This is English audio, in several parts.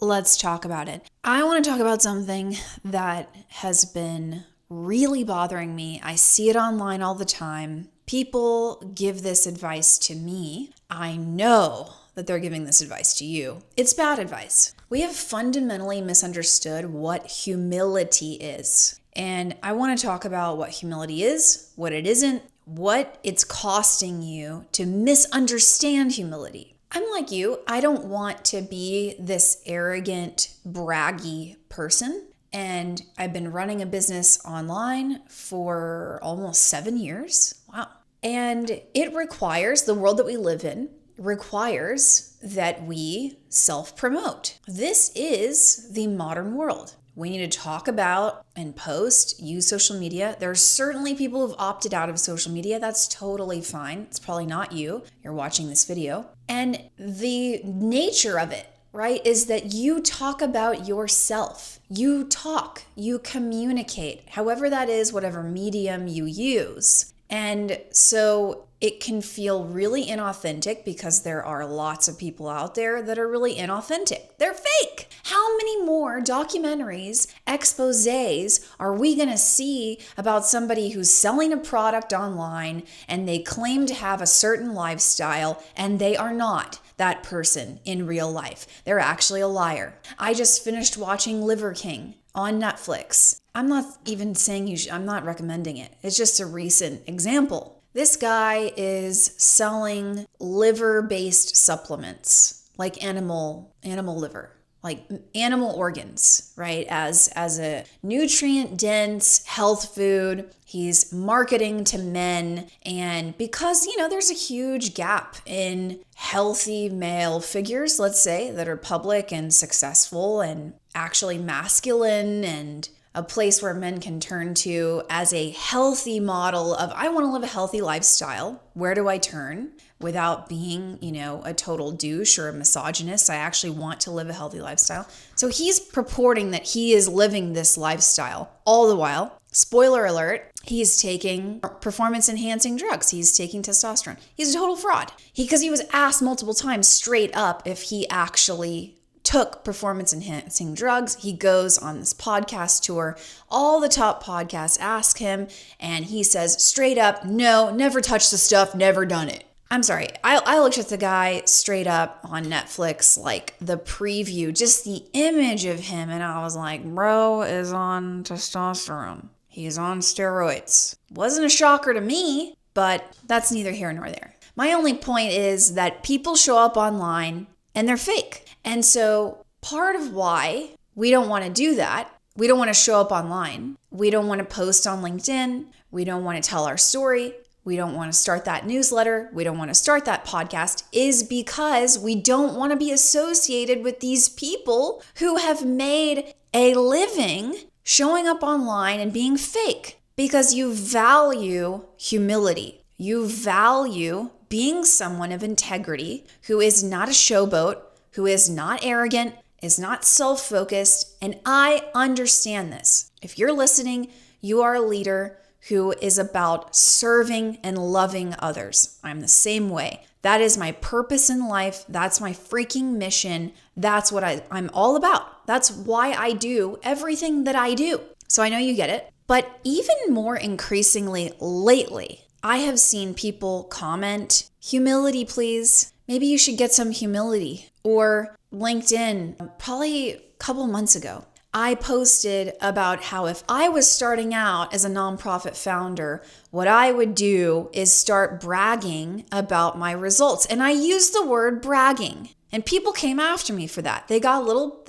Let's talk about it. I want to talk about something that has been really bothering me. I see it online all the time. People give this advice to me. I know that they're giving this advice to you. It's bad advice. We have fundamentally misunderstood what humility is. And I want to talk about what humility is, what it isn't, what it's costing you to misunderstand humility. I'm like you. I don't want to be this arrogant, braggy person. And I've been running a business online for almost 7 years. Wow. And it requires, the world that we live in requires that we self-promote. This is the modern world. We need to talk about and post, use social media. There are certainly people who've opted out of social media. That's totally fine. It's probably not you. You're watching this video. And the nature of it, right, is that you talk about yourself. You talk, you communicate, however that is, whatever medium you use. And so it can feel really inauthentic because there are lots of people out there that are really inauthentic. They're fake. How many more documentaries, exposés are we going to see about somebody who's selling a product online and they claim to have a certain lifestyle and they are not that person in real life? They're actually a liar. I just finished watching Liver King on Netflix. I'm not even saying I'm not recommending it. It's just a recent example. This guy is selling liver-based supplements, like animal liver, like animal organs, right? As a nutrient-dense health food. He's marketing to men. And because, there's a huge gap in healthy male figures, let's say, that are public and successful and actually masculine and a place where men can turn to as a healthy model of, I want to live a healthy lifestyle. Where do I turn without being, a total douche or a misogynist? I actually want to live a healthy lifestyle. So he's purporting that he is living this lifestyle. All the while, spoiler alert, he's taking performance-enhancing drugs. He's taking testosterone. He's a total fraud. Because he was asked multiple times straight up if he actually took performance-enhancing drugs. He goes on this podcast tour. All the top podcasts ask him, and he says straight up, no, never touched the stuff, never done it. I'm sorry. I looked at the guy straight up on Netflix, like the preview, just the image of him, and I was like, bro is on testosterone. He's on steroids. Wasn't a shocker to me, but that's neither here nor there. My only point is that people show up online and they're fake. And so part of why we don't want to do that, we don't want to show up online, we don't want to post on LinkedIn, we don't want to tell our story, we don't want to start that newsletter, we don't want to start that podcast, is because we don't want to be associated with these people who have made a living showing up online and being fake. Because you value humility. You value being someone of integrity who is not a showboat, who is not arrogant, is not self-focused, and I understand this. If you're listening, you are a leader who is about serving and loving others. I'm the same way. That is my purpose in life. That's my freaking mission. That's what I'm all about. That's why I do everything that I do. So I know you get it. But even more increasingly lately, I have seen people comment, humility, please. Maybe you should get some humility. Or LinkedIn, probably a couple months ago, I posted about how if I was starting out as a nonprofit founder, what I would do is start bragging about my results. And I used the word bragging. And people came after me for that. They got a little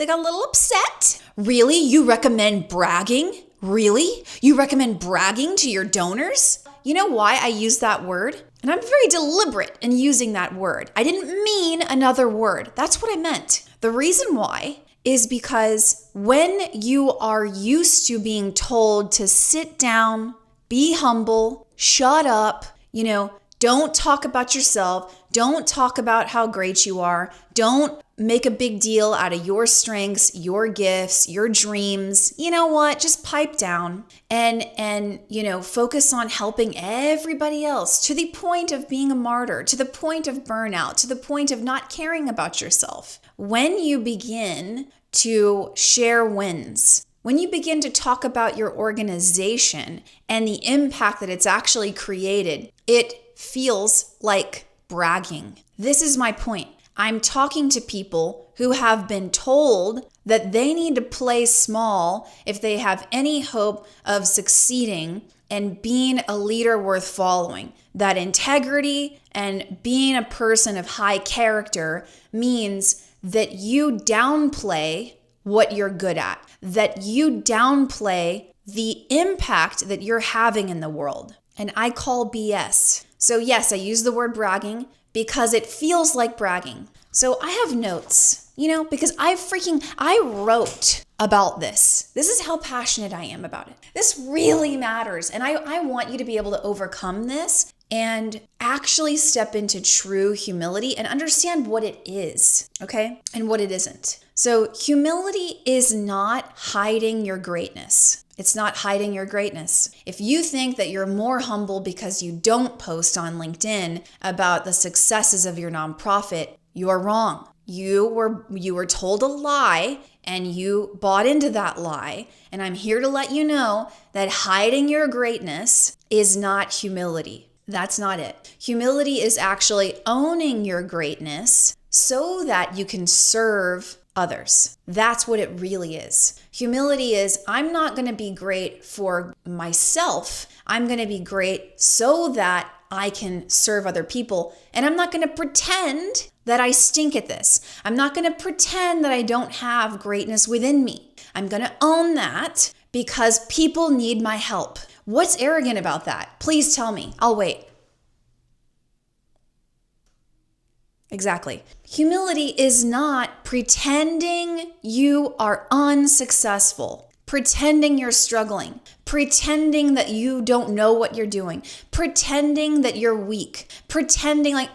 upset. Really? You recommend bragging? Really? You recommend bragging to your donors? You know why I use that word? And I'm very deliberate in using that word. I didn't mean another word. That's what I meant. The reason why is because when you are used to being told to sit down, be humble, shut up, don't talk about yourself, Don't talk about how great you are. Don't make a big deal out of your strengths, your gifts, your dreams. You know what? Just pipe down and focus on helping everybody else to the point of being a martyr, to the point of burnout, to the point of not caring about yourself. When you begin to share wins, when you begin to talk about your organization and the impact that it's actually created, it feels like bragging. This is my point. I'm talking to people who have been told that they need to play small if they have any hope of succeeding and being a leader worth following. That integrity and being a person of high character means that you downplay what you're good at, that you downplay the impact that you're having in the world. And I call BS. So yes, I use the word bragging because it feels like bragging. So I have notes, because I wrote about this. This is how passionate I am about it. This really matters. And I want you to be able to overcome this and actually step into true humility and understand what it is, okay? And what it isn't. So humility is not hiding your greatness. It's not hiding your greatness. If you think that you're more humble because you don't post on LinkedIn about the successes of your nonprofit, you're wrong. You were told a lie and you bought into that lie. And I'm here to let you know that hiding your greatness is not humility. That's not it. Humility is actually owning your greatness so that you can serve others. That's what it really is. Humility is, I'm not going to be great for myself. I'm going to be great so that I can serve other people. And I'm not going to pretend that I stink at this. I'm not going to pretend that I don't have greatness within me. I'm going to own that because people need my help. What's arrogant about that? Please tell me. I'll wait. Exactly. Humility is not pretending you are unsuccessful, pretending you're struggling, pretending that you don't know what you're doing, pretending that you're weak, pretending like,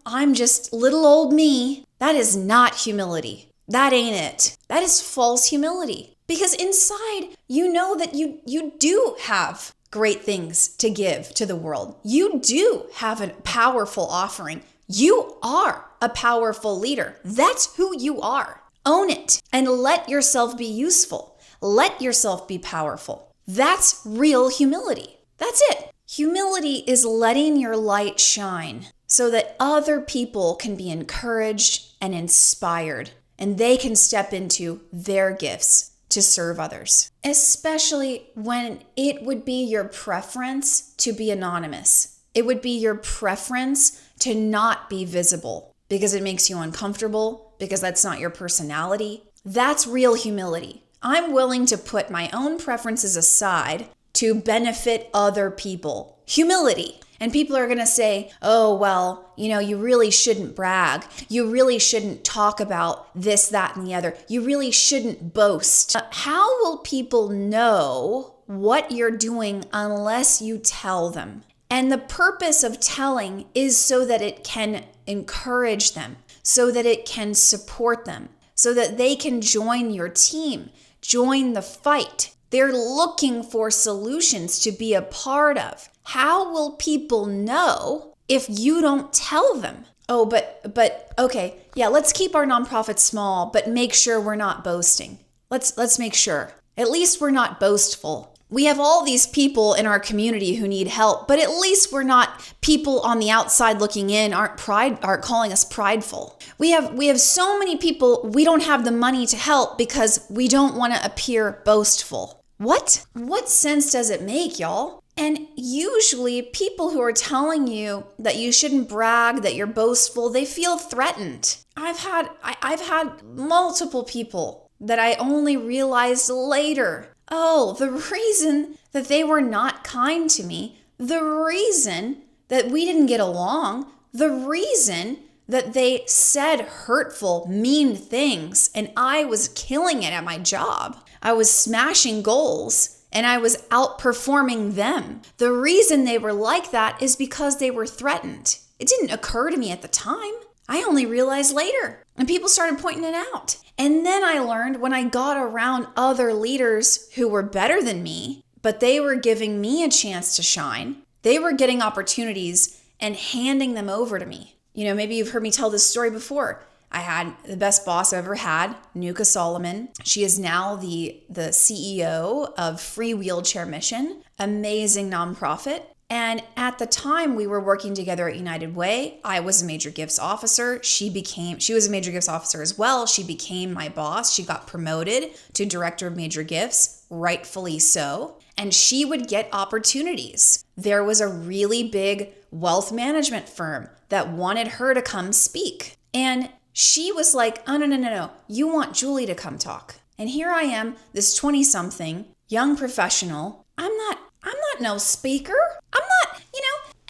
I'm just little old me. That is not humility. That ain't it. That is false humility. Because inside, you know that you do have great things to give to the world. You do have a powerful offering. You are a powerful leader. That's who you are. Own it and let yourself be useful. Let yourself be powerful. That's real humility. That's it. Humility is letting your light shine so that other people can be encouraged and inspired, and they can step into their gifts to serve others, especially when it would be your preference to be anonymous. It would be your preference to not be visible because it makes you uncomfortable, because that's not your personality. That's real humility. I'm willing to put my own preferences aside to benefit other people. Humility. And people are going to say, oh, well, you really shouldn't brag. You really shouldn't talk about this, that, and the other. You really shouldn't boast. How will people know what you're doing unless you tell them? And the purpose of telling is so that it can encourage them, so that it can support them, so that they can join your team, join the fight. They're looking for solutions to be a part of. How will people know if you don't tell them? Oh, but okay, yeah, let's keep our nonprofit small, but make sure we're not boasting. Let's make sure. At least we're not boastful. We have all these people in our community who need help, but at least we're not people on the outside looking in aren't calling us prideful. We have so many people we don't have the money to help because we don't want to appear boastful. What sense does it make, y'all? And usually people who are telling you that you shouldn't brag, that you're boastful, they feel threatened. I've had multiple people that I only realized later. Oh, the reason that they were not kind to me, the reason that we didn't get along, the reason that they said hurtful, mean things, and I was killing it at my job. I was smashing goals. And I was outperforming them. The reason they were like that is because they were threatened. It didn't occur to me at the time. I only realized later, and people started pointing it out. And then I learned when I got around other leaders who were better than me, but they were giving me a chance to shine. They were getting opportunities and handing them over to me. Maybe you've heard me tell this story before. I had the best boss I've ever had, Nuka Solomon. She is now the CEO of Free Wheelchair Mission, amazing nonprofit. And at the time we were working together at United Way, I was a major gifts officer. She was a major gifts officer as well. She became my boss. She got promoted to director of major gifts, rightfully so. And she would get opportunities. There was a really big wealth management firm that wanted her to come speak. And she was like, oh, no. You want Julie to come talk. And here I am, this 20-something young professional. I'm not no speaker. I'm not,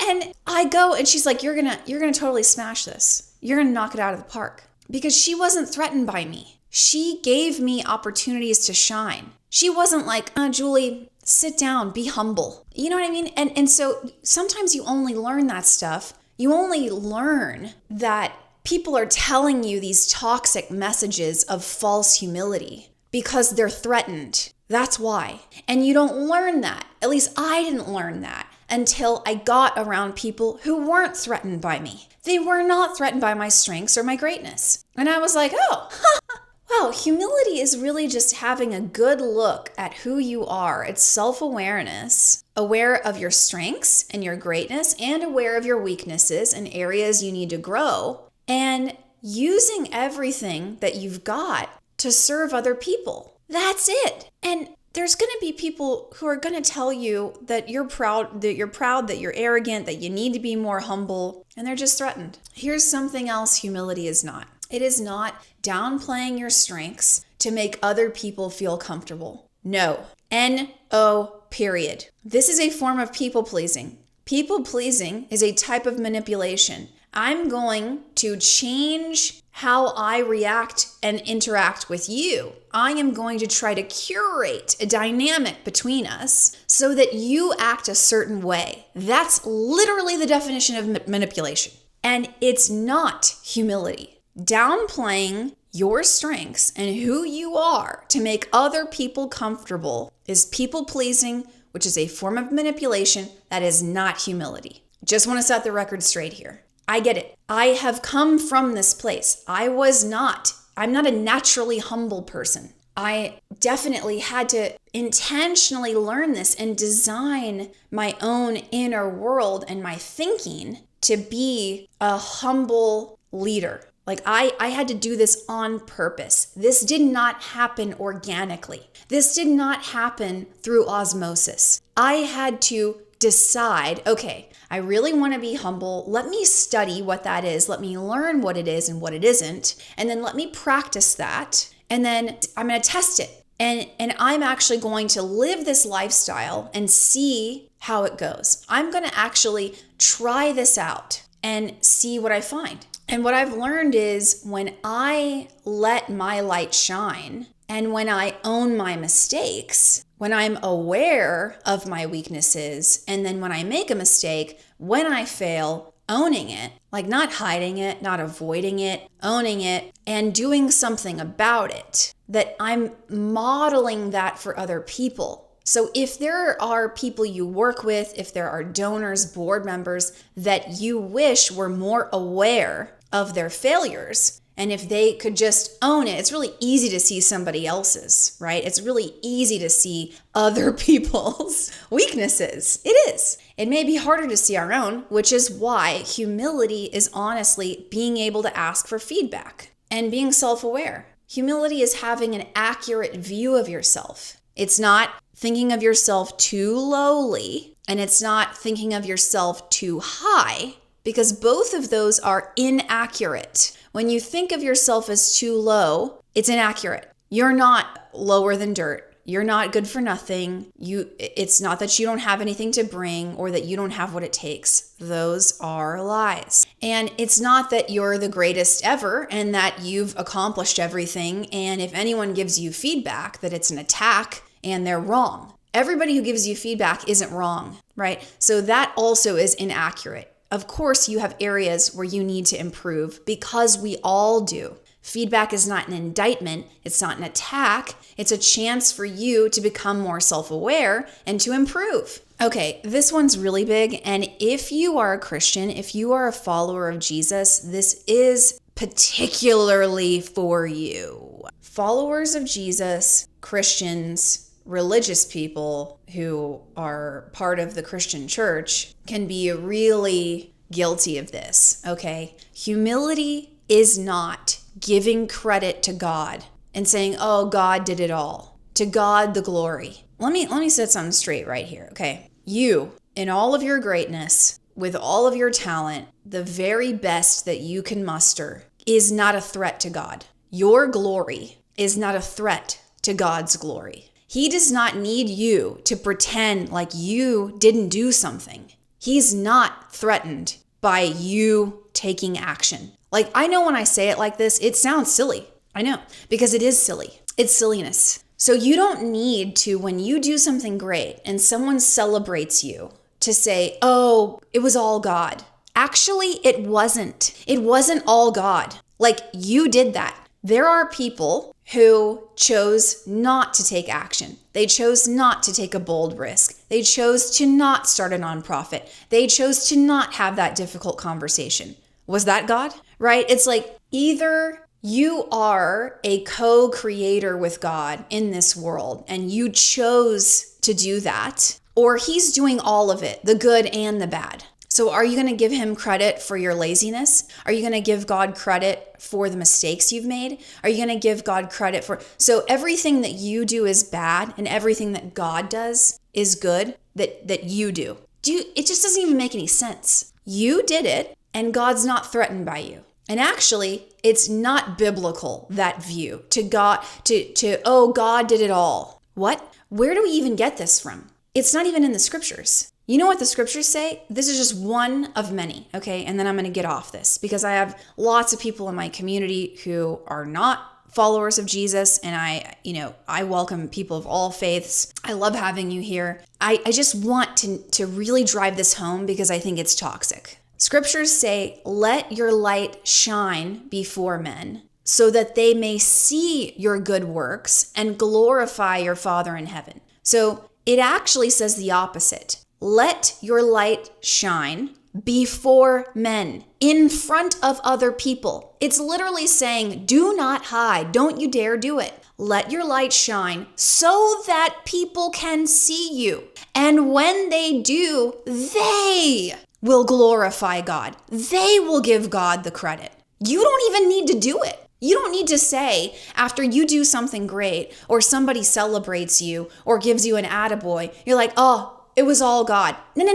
and I go and she's like, you're going to totally smash this. You're going to knock it out of the park. Because she wasn't threatened by me. She gave me opportunities to shine. She wasn't like, Julie, sit down, be humble. You know what I mean? And so sometimes you only learn that stuff. You only learn that people are telling you these toxic messages of false humility because they're threatened. That's why. And you don't learn that. At least I didn't learn that until I got around people who weren't threatened by me. They were not threatened by my strengths or my greatness. And I was like, wow, humility is really just having a good look at who you are. It's self-awareness, aware of your strengths and your greatness, and aware of your weaknesses and areas you need to grow, and using everything that you've got to serve other people. That's it. And there's going to be people who are going to tell you that you're proud, that you're arrogant, that you need to be more humble, and they're just threatened. Here's something else humility is not. It is not downplaying your strengths to make other people feel comfortable. No. N-O, period. This is a form of people pleasing. People pleasing is a type of manipulation. I'm going to change how I react and interact with you. I am going to try to curate a dynamic between us so that you act a certain way. That's literally the definition of manipulation. And it's not humility. Downplaying your strengths and who you are to make other people comfortable is people pleasing, which is a form of manipulation. That is not humility. Just want to set the record straight here. I get it. I have come from this place. I'm not a naturally humble person. I definitely had to intentionally learn this and design my own inner world and my thinking to be a humble leader. Like I had to do this on purpose. This did not happen organically. This did not happen through osmosis. I had to decide, okay, I really want to be humble. Let me study what that is. Let me learn what it is and what it isn't. And then let me practice that. And then I'm going to test it. And I'm actually going to live this lifestyle and see how it goes. I'm going to actually try this out and see what I find. And what I've learned is when I let my light shine and when I own my mistakes, when I'm aware of my weaknesses, and then when I make a mistake, when I fail, owning it, like not hiding it, not avoiding it, owning it, and doing something about it, that I'm modeling that for other people. So if there are people you work with, if there are donors, board members that you wish were more aware of their failures, and if they could just own it, it's really easy to see somebody else's, right? It's really easy to see other people's weaknesses. It is. It may be harder to see our own, which is why humility is honestly being able to ask for feedback and being self-aware. Humility is having an accurate view of yourself. It's not thinking of yourself too lowly, and it's not thinking of yourself too high, because both of those are inaccurate. When you think of yourself as too low, it's inaccurate. You're not lower than dirt. You're not good for nothing. It's not that you don't have anything to bring or that you don't have what it takes. Those are lies. And it's not that you're the greatest ever and that you've accomplished everything. And if anyone gives you feedback, that it's an attack and they're wrong. Everybody who gives you feedback isn't wrong, right? So that also is inaccurate. Of course, you have areas where you need to improve because we all do. Feedback is not an indictment. It's not an attack. It's a chance for you to become more self-aware and to improve. Okay, this one's really big. And if you are a Christian, if you are a follower of Jesus, this is particularly for you. Followers of Jesus, Christians, religious people who are part of the Christian church can be really guilty of this, okay? Humility is not giving credit to God and saying, oh, God did it all. To God the glory. Let me set something straight right here, okay? You, in all of your greatness, with all of your talent, the very best that you can muster is not a threat to God. Your glory is not a threat to God's glory. He does not need you to pretend like you didn't do something. He's not threatened by you taking action. Like, I know when I say it like this, it sounds silly. I know, because it is silly. It's silliness. So you don't need to, when you do something great and someone celebrates you, to say, oh, it was all God. Actually, it wasn't. It wasn't all God. Like, you did that. There are people who chose not to take action. They chose not to take a bold risk. They chose to not start a nonprofit. They chose to not have that difficult conversation. Was that God? Right? It's like either you are a co-creator with God in this world and you chose to do that, or he's doing all of it, the good and the bad. So are you going to give him credit for your laziness? Are you going to give God credit for the mistakes you've made? Are you going to give God credit for... So everything that you do is bad and everything that God does is good that you do. It just doesn't even make any sense. You did it and God's not threatened by you. And actually, it's not biblical, that view, to God, oh, God did it all. What? Where do we even get this from? It's not even in the scriptures. You know what the scriptures say? This is just one of many, okay? And then I'm going to get off this because I have lots of people in my community who are not followers of Jesus, and I welcome people of all faiths. I love having you here. I just want to really drive this home because I think it's toxic. Scriptures say, let your light shine before men so that they may see your good works and glorify your Father in heaven. So it actually says the opposite. Let your light shine before men, in front of other people. It's literally saying, do not hide. Don't you dare do it. Let your light shine so that people can see you. And when they do, they will glorify God. They will give God the credit. You don't even need to do it. You don't need to say after you do something great or somebody celebrates you or gives you an attaboy, you're like, oh, it was all God. No.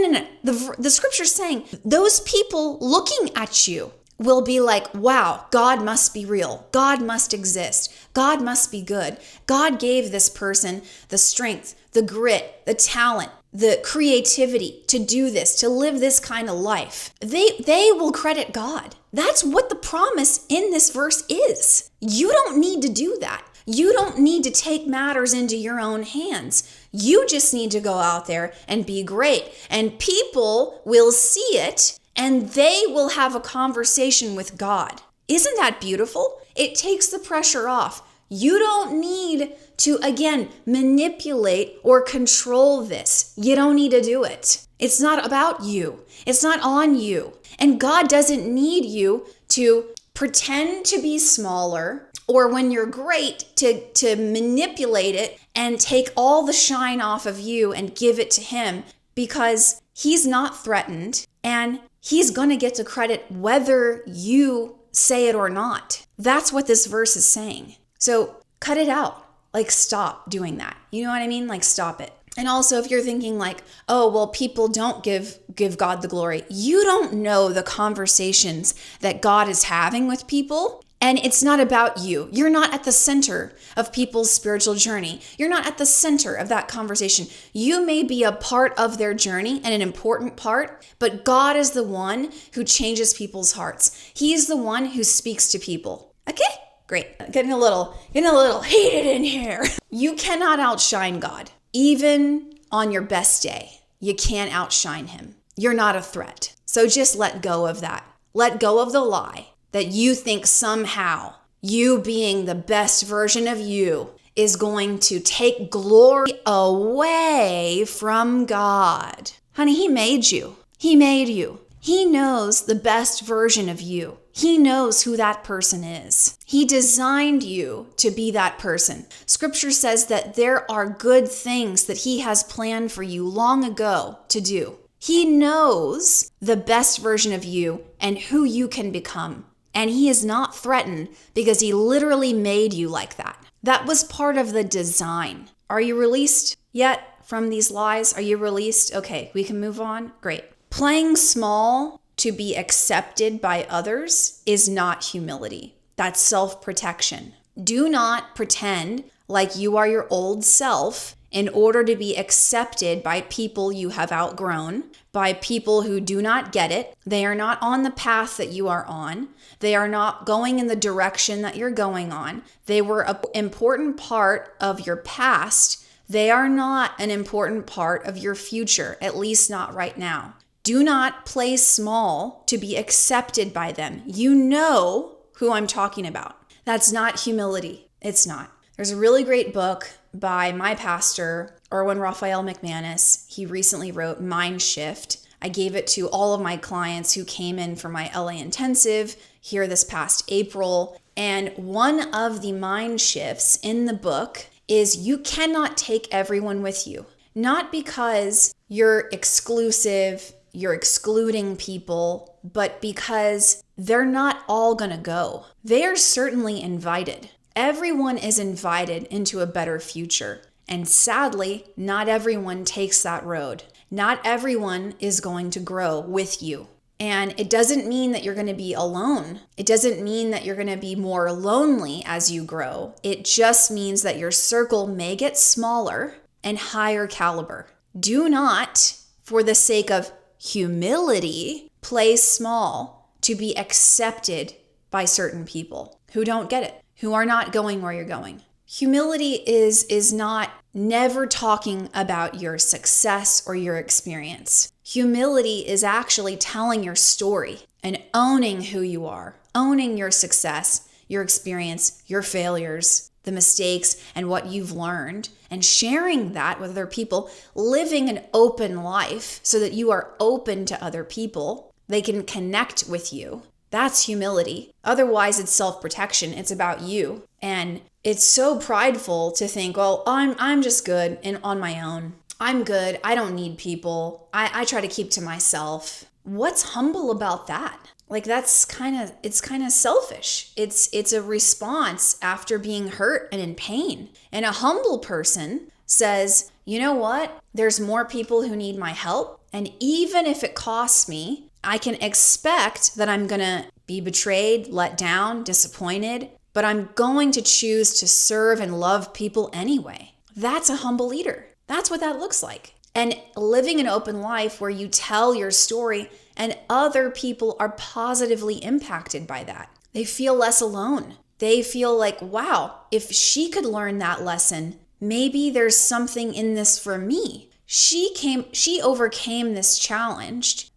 The scripture's saying those people looking at you will be like, wow, God must be real. God must exist. God must be good. God gave this person the strength, the grit, the talent, the creativity to do this, to live this kind of life. They will credit God. That's what the promise in this verse is. You don't need to do that. You don't need to take matters into your own hands. You just need to go out there and be great. And people will see it and they will have a conversation with God. Isn't that beautiful? It takes the pressure off. You don't need to, again, manipulate or control this. You don't need to do it. It's not about you. It's not on you. And God doesn't need you to pretend to be smaller or when you're great to manipulate it and take all the shine off of you and give it to him, because he's not threatened and he's going to get the credit whether you say it or not. That's what this verse is saying. So cut it out. Like, stop doing that. You know what I mean? Like, stop it. And also, if you're thinking like, oh, well, people don't give God the glory. You don't know the conversations that God is having with people. And it's not about you. You're not at the center of people's spiritual journey. You're not at the center of that conversation. You may be a part of their journey and an important part, but God is the one who changes people's hearts. He's the one who speaks to people. Okay? Great. Getting a little heated in here. You cannot outshine God. Even on your best day, you can't outshine him. You're not a threat. So So just let go of that. Let go of the lie that you think somehow you being the best version of you is going to take glory away from God. Honey, He made you. He made you. He knows the best version of you. He knows who that person is. He designed you to be that person. Scripture says that there are good things that He has planned for you long ago to do. He knows the best version of you and who you can become. And He is not threatened because He literally made you like that. That was part of the design. Are you released yet from these lies? Are you released? Okay, we can move on. Great. Playing small to be accepted by others is not humility. That's self-protection. Do not pretend like you are your old self in order to be accepted by people you have outgrown, by people who do not get it. They are not on the path that you are on. They are not going in the direction that you're going on. They were an important part of your past. They are not an important part of your future, at least not right now. Do not play small to be accepted by them. You know who I'm talking about. That's not humility. It's not. There's a really great book by my pastor, Erwin Raphael McManus. He recently wrote Mind Shift. I gave it to all of my clients who came in for my LA intensive here this past April. And one of the mind shifts in the book is you cannot take everyone with you. Not because you're exclusive, you're excluding people, but because they're not all gonna go. They are certainly invited. Everyone is invited into a better future. And sadly, not everyone takes that road. Not everyone is going to grow with you. And it doesn't mean that you're going to be alone. It doesn't mean that you're going to be more lonely as you grow. It just means that your circle may get smaller and higher caliber. Do not, for the sake of humility, play small to be accepted by certain people who don't get it, who are not going where you're going. Humility is not never talking about your success or your experience. Humility is actually telling your story and owning who you are, owning your success, your experience, your failures, the mistakes, and what you've learned, and sharing that with other people, living an open life so that you are open to other people. They can connect with you. That's humility. Otherwise, it's self-protection. It's about you. And it's so prideful to think, well, I'm just good and on my own. I'm good. I don't need people. I try to keep to myself. What's humble about that? Like it's kind of selfish. It's a response after being hurt and in pain. And a humble person says, you know what? There's more people who need my help. And even if it costs me, I can expect that I'm going to be betrayed, let down, disappointed, but I'm going to choose to serve and love people anyway. That's a humble leader. That's what that looks like. And living an open life where you tell your story and other people are positively impacted by that. They feel less alone. They feel like, wow, if she could learn that lesson, maybe there's something in this for me. She overcame this challenge.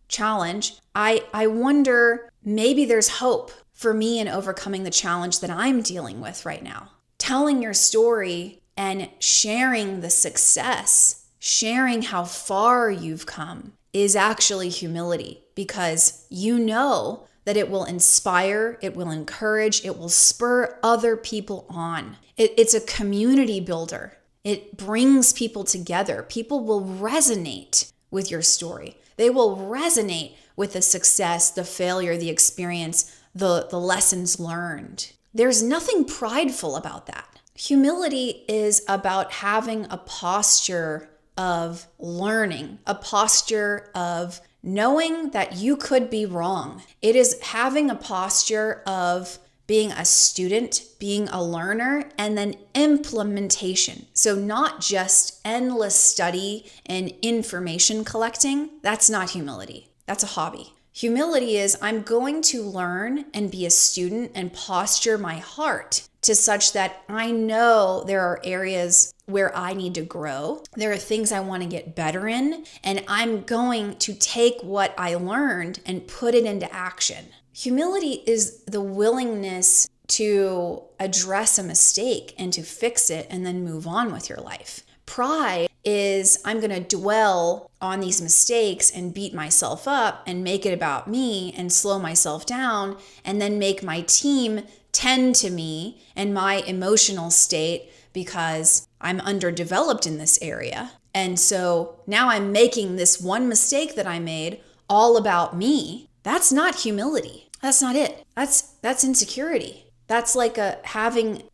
I wonder, maybe there's hope for me in overcoming the challenge that I'm dealing with right now. Telling your story and sharing the success, sharing how far you've come is actually humility, because you know that it will inspire, it will encourage, it will spur other people on. It's a community builder. It brings people together. People will resonate with your story. They will resonate with the success, the failure, the experience, the lessons learned. There's nothing prideful about that. Humility is about having a posture of learning, a posture of knowing that you could be wrong. It is having a posture of being a student, being a learner, and then implementation. So not just endless study and information collecting. That's not humility. That's a hobby. Humility is I'm going to learn and be a student and posture my heart to such that I know there are areas where I need to grow. There are things I want to get better in, and I'm going to take what I learned and put it into action. Humility is the willingness to address a mistake and to fix it and then move on with your life. Pride is I'm going to dwell on these mistakes and beat myself up and make it about me and slow myself down and then make my team tend to me and my emotional state because I'm underdeveloped in this area. And so now I'm making this one mistake that I made all about me. That's not humility. That's not it. That's insecurity. That's like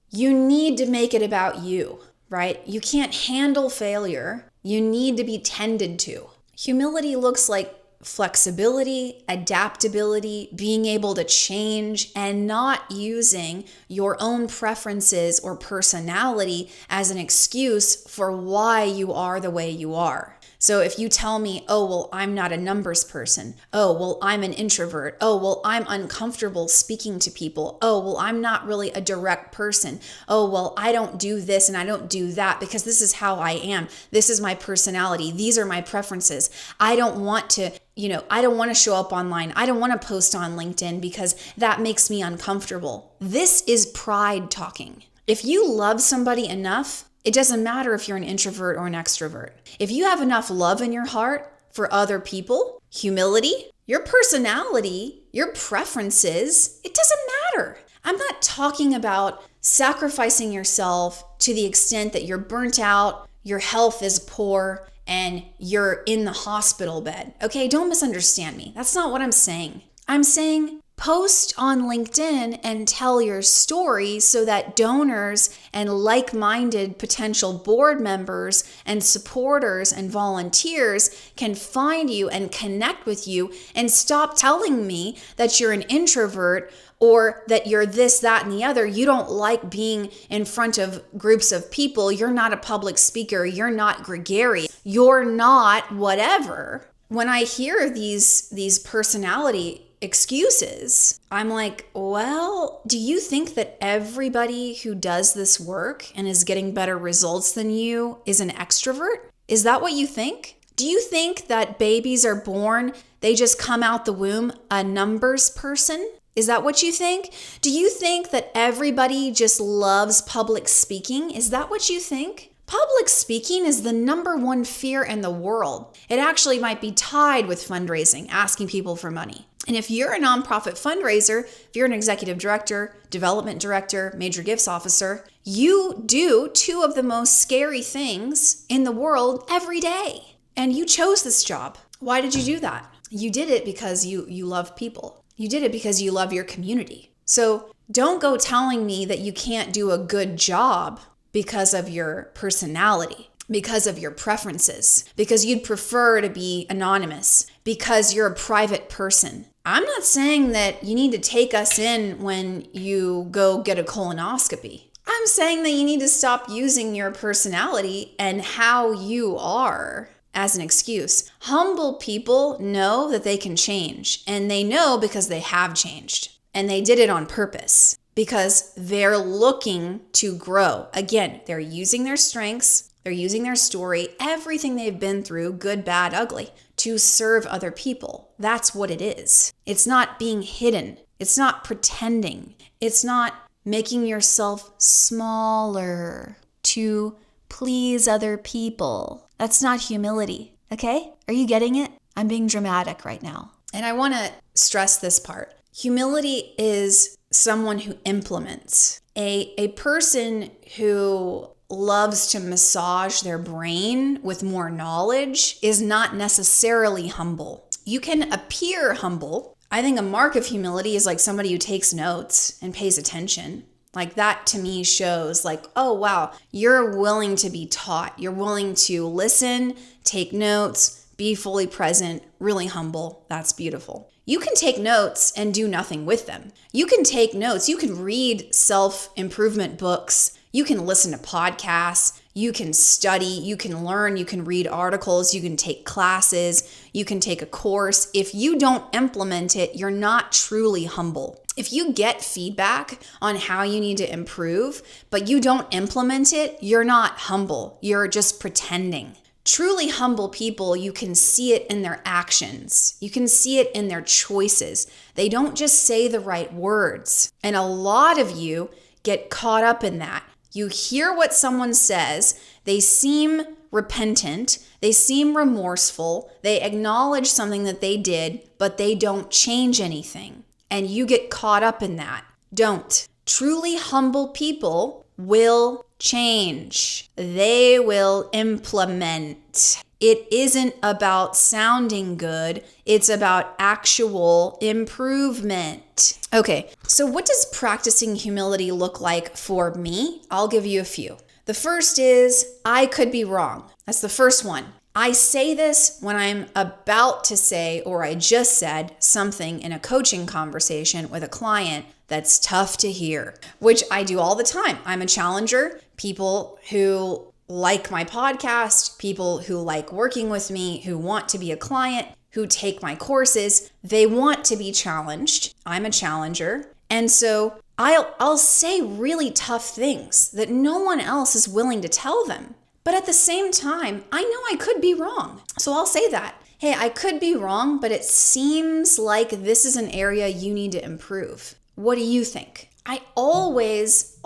you need to make it about you, right? You can't handle failure. You need to be tended to. Humility looks like flexibility, adaptability, being able to change, and not using your own preferences or personality as an excuse for why you are the way you are. So if you tell me, oh, well, I'm not a numbers person. Oh, well, I'm an introvert. Oh, well, I'm uncomfortable speaking to people. Oh, well, I'm not really a direct person. Oh, well, I don't do this and I don't do that because this is how I am. This is my personality. These are my preferences. I don't want to show up online. I don't want to post on LinkedIn because that makes me uncomfortable. This is pride talking. If you love somebody enough, it doesn't matter if you're an introvert or an extrovert. If you have enough love in your heart for other people, humility, your personality, your preferences, it doesn't matter. I'm not talking about sacrificing yourself to the extent that you're burnt out, your health is poor, and you're in the hospital bed. Okay, don't misunderstand me. That's not what I'm saying. I'm saying post on LinkedIn and tell your story so that donors and like-minded potential board members and supporters and volunteers can find you and connect with you, and stop telling me that you're an introvert or that you're this, that, and the other. You don't like being in front of groups of people. You're not a public speaker. You're not gregarious. You're not whatever. When I hear these personality excuses, I'm like, well, do you think that everybody who does this work and is getting better results than you is an extrovert? Is that what you think? Do you think that babies are born, they just come out the womb a numbers person? Is that what you think? Do you think that everybody just loves public speaking? Is that what you think? Public speaking is the number one fear in the world. It actually might be tied with fundraising, asking people for money. And if you're a nonprofit fundraiser, if you're an executive director, development director, major gifts officer, you do two of the most scary things in the world every day. And you chose this job. Why did you do that? You did it because you love people. You did it because you love your community. So don't go telling me that you can't do a good job because of your personality, because of your preferences, because you'd prefer to be anonymous, because you're a private person. I'm not saying that you need to take us in when you go get a colonoscopy. I'm saying that you need to stop using your personality and how you are as an excuse. Humble people know that they can change, and they know because they have changed, and they did it on purpose because they're looking to grow. Again, they're using their strengths, they're using their story, everything they've been through, good, bad, ugly, to serve other people. That's what it is. It's not being hidden. It's not pretending. It's not making yourself smaller to please other people. That's not humility, okay? Are you getting it? I'm being dramatic right now. And I want to stress this part. Humility is someone who implements. A person who loves to massage their brain with more knowledge is not necessarily humble. You can appear humble. I think a mark of humility is like somebody who takes notes and pays attention. Like that to me shows like, oh wow, you're willing to be taught. You're willing to listen, take notes, be fully present, really humble. That's beautiful. You can take notes and do nothing with them. You can take notes. You can read self-improvement books. You can listen to podcasts. You can study. You can learn. You can read articles. You can take classes. You can take a course. If you don't implement it, you're not truly humble. If you get feedback on how you need to improve, but you don't implement it, you're not humble. You're just pretending. Truly humble people, you can see it in their actions. You can see it in their choices. They don't just say the right words. And a lot of you get caught up in that. You hear what someone says, they seem repentant, they seem remorseful, they acknowledge something that they did, but they don't change anything. And you get caught up in that. Don't. Truly humble people will change. They will implement. It isn't about sounding good. It's about actual improvement. Okay, so what does practicing humility look like for me? I'll give you a few. The first is, I could be wrong. That's the first one. I say this when I'm about to say, or I just said something in a coaching conversation with a client that's tough to hear, which I do all the time. I'm a challenger. People who like my podcast, people who like working with me, who want to be a client, who take my courses, they want to be challenged. I'm a challenger. And so I'll say really tough things that no one else is willing to tell them. But at the same time, I know I could be wrong. So I'll say that. Hey, I could be wrong, but it seems like this is an area you need to improve. What do you think? I always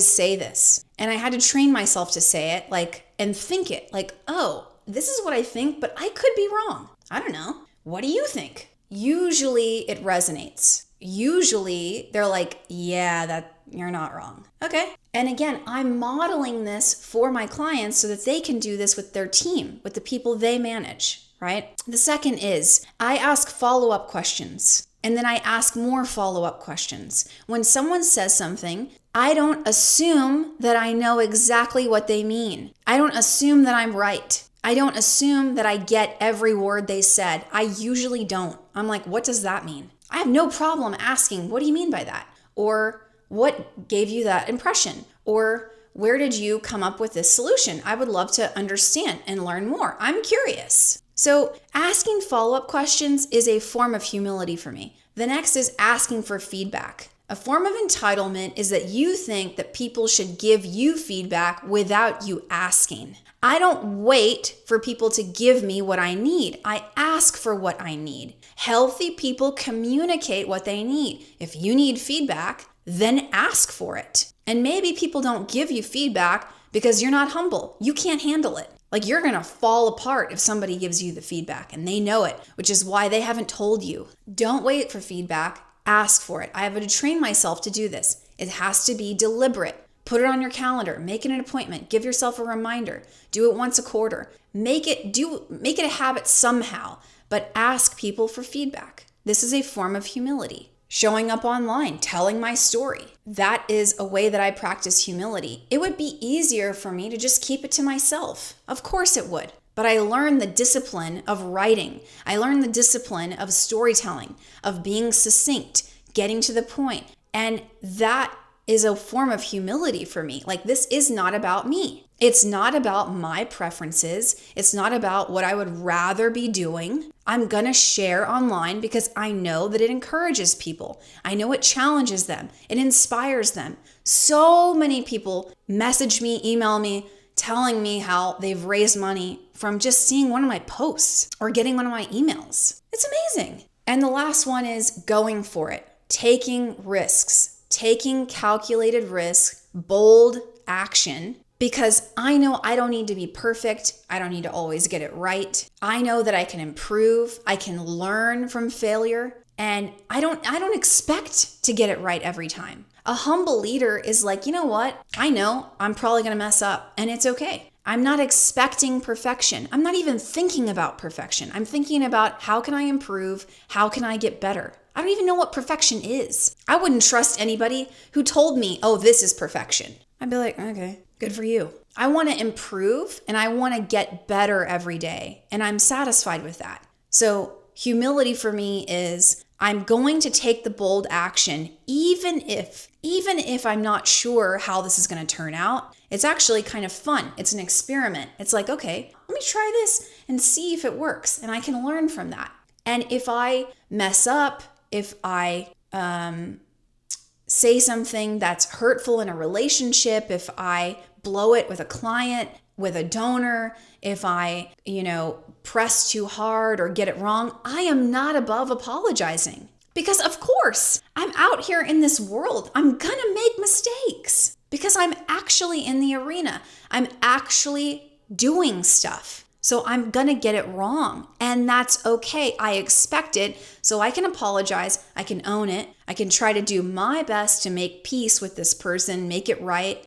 say this. And I had to train myself to say it, and think it, oh, this is what I think, but I could be wrong. I don't know. What do you think? Usually it resonates. Usually they're like, yeah, that you're not wrong. Okay. And again, I'm modeling this for my clients so that they can do this with their team, with the people they manage, right? The second is I ask follow-up questions. And then I ask more follow-up questions. When someone says something, I don't assume that I know exactly what they mean. I don't assume that I'm right. I don't assume that I get every word they said. I usually don't. I'm like, what does that mean? I have no problem asking, what do you mean by that? Or what gave you that impression? Or where did you come up with this solution? I would love to understand and learn more. I'm curious. So asking follow-up questions is a form of humility for me. The next is asking for feedback. A form of entitlement is that you think that people should give you feedback without you asking. I don't wait for people to give me what I need. I ask for what I need. Healthy people communicate what they need. If you need feedback, then ask for it. And maybe people don't give you feedback because you're not humble. You can't handle it. You're going to fall apart if somebody gives you the feedback and they know it, which is why they haven't told you. Don't wait for feedback. Ask for it. I have to train myself to do this. It has to be deliberate. Put it on your calendar. Make it an appointment. Give yourself a reminder. Do it once a quarter. Make it a habit somehow, but ask people for feedback. This is a form of humility. Showing up online, telling my story. That is a way that I practice humility. It would be easier for me to just keep it to myself. Of course it would. But I learned the discipline of writing. I learned the discipline of storytelling, of being succinct, getting to the point. And that is a form of humility for me. This is not about me. It's not about my preferences. It's not about what I would rather be doing. I'm going to share online because I know that it encourages people. I know it challenges them. It inspires them. So many people message me, email me, telling me how they've raised money from just seeing one of my posts or getting one of my emails. It's amazing. And the last one is going for it, taking risks, taking calculated risks, bold action, because I know I don't need to be perfect. I don't need to always get it right. I know that I can improve. I can learn from failure. And I don't expect to get it right every time. A humble leader is like, you know what? I know I'm probably going to mess up and it's okay. I'm not expecting perfection. I'm not even thinking about perfection. I'm thinking about how can I improve? How can I get better? I don't even know what perfection is. I wouldn't trust anybody who told me, oh, this is perfection. I'd be like, okay, good for you. I want to improve and I want to get better every day. And I'm satisfied with that. So humility for me is I'm going to take the bold action, even if I'm not sure how this is going to turn out. It's actually kind of fun. It's an experiment. It's like, okay, let me try this and see if it works. And I can learn from that. And if I mess up, if I say something that's hurtful in a relationship, if I blow it with a client, with a donor, if I, press too hard or get it wrong, I am not above apologizing. Because of course, I'm out here in this world. I'm gonna make mistakes because I'm actually in the arena. I'm actually doing stuff. So I'm gonna get it wrong, and that's okay. I expect it, so I can apologize, I can own it, I can try to do my best to make peace with this person, make it right,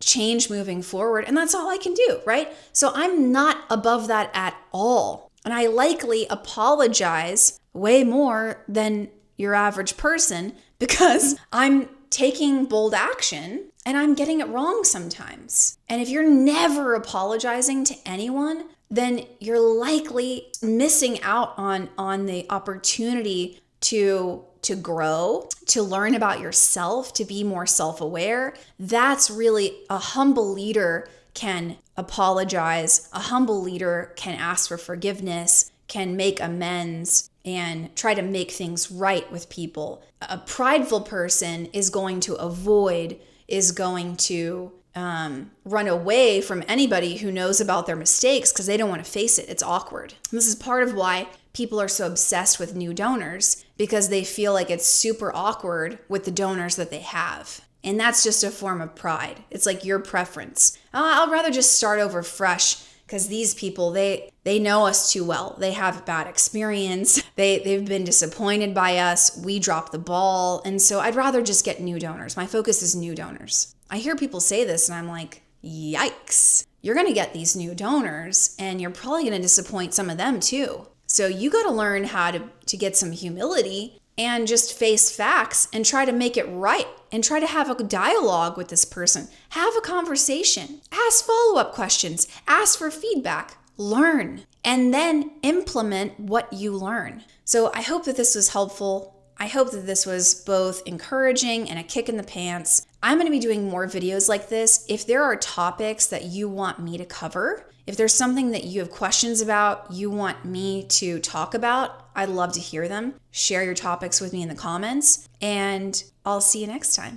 change moving forward, and that's all I can do, right? So I'm not above that at all. And I likely apologize way more than your average person because I'm taking bold action and I'm getting it wrong sometimes. And if you're never apologizing to anyone, then you're likely missing out on the opportunity to grow, to learn about yourself, to be more self-aware. That's really a humble leader can apologize. A humble leader can ask for forgiveness, can make amends, and try to make things right with people. A prideful person is going to avoid, is going to run away from anybody who knows about their mistakes because they don't want to face it. It's awkward. And this is part of why people are so obsessed with new donors, because they feel like it's super awkward with the donors that they have. And that's just a form of pride. It's like your preference. I'll rather just start over fresh because these people, they know us too well. They have bad experience. They've been disappointed by us. We dropped the ball. And so I'd rather just get new donors. My focus is new donors. I hear people say this and I'm like, yikes. You're going to get these new donors and you're probably going to disappoint some of them too. So you got to learn how to get some humility and just face facts and try to make it right and try to have a dialogue with this person. Have a conversation. Ask follow-up questions. Ask for feedback. Learn. And then implement what you learn. So I hope that this was helpful. I hope that this was both encouraging and a kick in the pants. I'm going to be doing more videos like this. If there are topics that you want me to cover, if there's something that you have questions about, you want me to talk about, I'd love to hear them. Share your topics with me in the comments, and I'll see you next time.